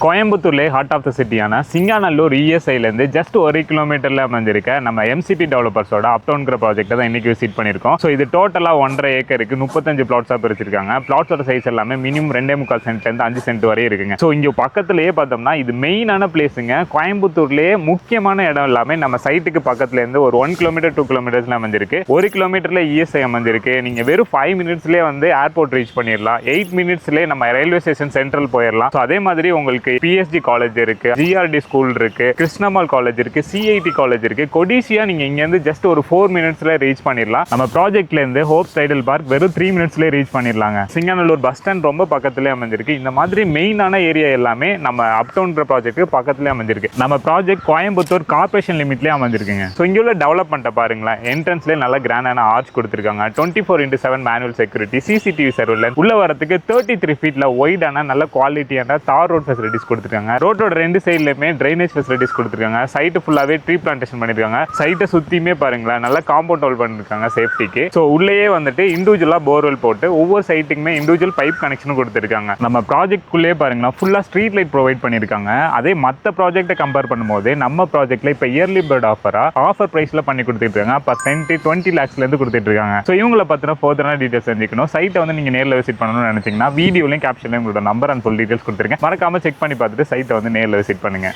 கோயம்புத்தூர்லேயே heart of the சிட்டியான சிங்காநல்லூர் இஎஸ்ஐலேருந்து just 1 கிலோமீட்டரில் அமைஞ்சிருக்க நம்ம எம்சிபி டெவலப்பர்ஸோட அப்டவுன்கிற ப்ராஜெக்ட்டை தான் இன்றைக்கி விசிட் பண்ணியிருக்கோம். ஸோ இது டோட்டலாக 1.5 ஏக்கருக்கு 35 பிளாட்ஸாக பிரிச்சிருக்காங்க. பிளாட்ஸோட சைஸ் எல்லாமே மினிமம் 2.25 சென்ட்லேருந்து 5 சென்ட் வரை இருக்குங்க. ஸோ இங்கே பக்கத்துலேயே பார்த்தோம்னா இது மெயினான பிளேஸுங்க. கோயம்புத்தூர்லேயே முக்கியமான இடம் எல்லாமே நம்ம சைட்டுக்கு பக்கத்துலேருந்து ஒரு 1 கிலோமீட்டர் 2 கிலோமீட்டர்ஸில் அமைஞ்சிருக்கு. 1 கிலோமீட்டரில் இஎஸ்ஐ அமைஞ்சிருக்கு. நீங்கள் வெறும் 5 மினிட்ஸ்லேயே வந்து ஏர்போர்ட் ரீச் பண்ணிடலாம். 8 மினிட்ஸ்லேயே நம்ம ரயில்வே ஸ்டேஷன் சென்ட்ரல் போயிடலாம். ஸோ அதே மாதிரி உங்களுக்கு பிஎஸ்ஜி காலேஜ் இருக்கு, ஜிஆர்டி ஸ்கூல் இருக்கு, கிருஷ்ணமால் காலேஜ் இருக்கு, சிஐடி காலேஜ் இருக்கு. கொடிசியா நீங்க இங்க இருந்து ஜஸ்ட் ஒரு 4 மினிட்ஸ்ல ரீச் பண்ணிடலாம். நம்ம ப்ராஜெக்ட்ல இருந்து ஹோப்ஸ் டைடல் பார்க் வெறும் 3 மினிட்ஸ்ல ரீச் பண்ணிடலாங்க. சிங்காநல்லூர் பஸ் ஸ்டாண்ட் ரொம்ப பக்கத்துலேயே அமைஞ்சிருக்கு. இந்த மாதிரி மெயினான ஏரியா எல்லாமே நம்ம அப்டவுன்ற ப்ராஜெக்ட் பக்கத்துலேயே அமைஞ்சிருக்கு. நம்ம ப்ராஜெக்ட் கோயம்புத்தூர் கார்பரேஷன் லிமிட்லேயே அமைஞ்சிருக்குங்க. ஸோ இங்க உள்ள டெவலப்மெண்ட்டை பாருங்களேன். என்ட்ரன்ஸ்லேயே நல்ல கிராண்டான ஆர்ச் கொடுத்துருக்காங்க. 24x7 manual security, CCTV surveillance, உள்ள வரதுக்கு 33 ஃபீட்ல ஒய்டான நல்ல குவாலிட்டியான தார் ரோட் ஃபெசிலிட்டிஸ் கொடுத்துருக்காங்க. ரோட்டோட 2 சைட்லயுமே ட்ரைனேஜ் ஃபெசிலிட்டிஸ் கொடுத்துருக்காங்க. சைட்டு ஃபுல்லாவே ட்ரீ பிளான்டேஷன் பண்ணிருக்காங்க. சைட்டை சுத்தியுமே பாருங்களேன் நல்ல காம்பவுண்ட் வால் பண்ணிருக்காங்க சேஃப்டிக்கு. ஸோ உள்ளேயே வந்துட்டு இண்டிவிஜுவலா போர்வெல் போட்டு ஒவ்வொரு சைட்டுக்குமே இண்டிவிஜுவல் பைப் கனெக்ஷன் கொடுத்துருக்காங்க. நம்ம ப்ராஜெக்ட் குள்ளேயே பாருங்களா ஃபுல்லா ஸ்ட்ரீட் லைட் ப்ரொவைட் பண்ணிருக்காங்க. அதே மற்ற ப்ராஜெக்ட்டை கம்பேர் பண்ணும்போது நம்ம ப்ராஜெக்ட்ல இப்ப இயர்லி பர்ட் ஆஃபர் பிரைஸ்ல பண்ணி கொடுத்துட்டு இருக்காங்க. பர் சென்ட் 20 lakhsல இருந்து கொடுத்துட்டு இருக்காங்க. ஸோ இவங்களை பத்தின ஃபர்தரான டீடைல்ஸ் தெரிஞ்சுக்கணும். சைட்டை வந்து நீங்க நேரில் விசிட் பண்ணணும்னு நினைச்சீங்கன்னா வீடியோலையும் கேப்ஷன்லையும் உங்களோட நம்பர் அண்ட் ஃபுல் டீடைல்ஸ் கொடுத்துருக்கேன். மறக்காம செக் பண்ணி பார்த்துட்டு சைட்டை வந்து நேரில் விசிட் பண்ணுங்க.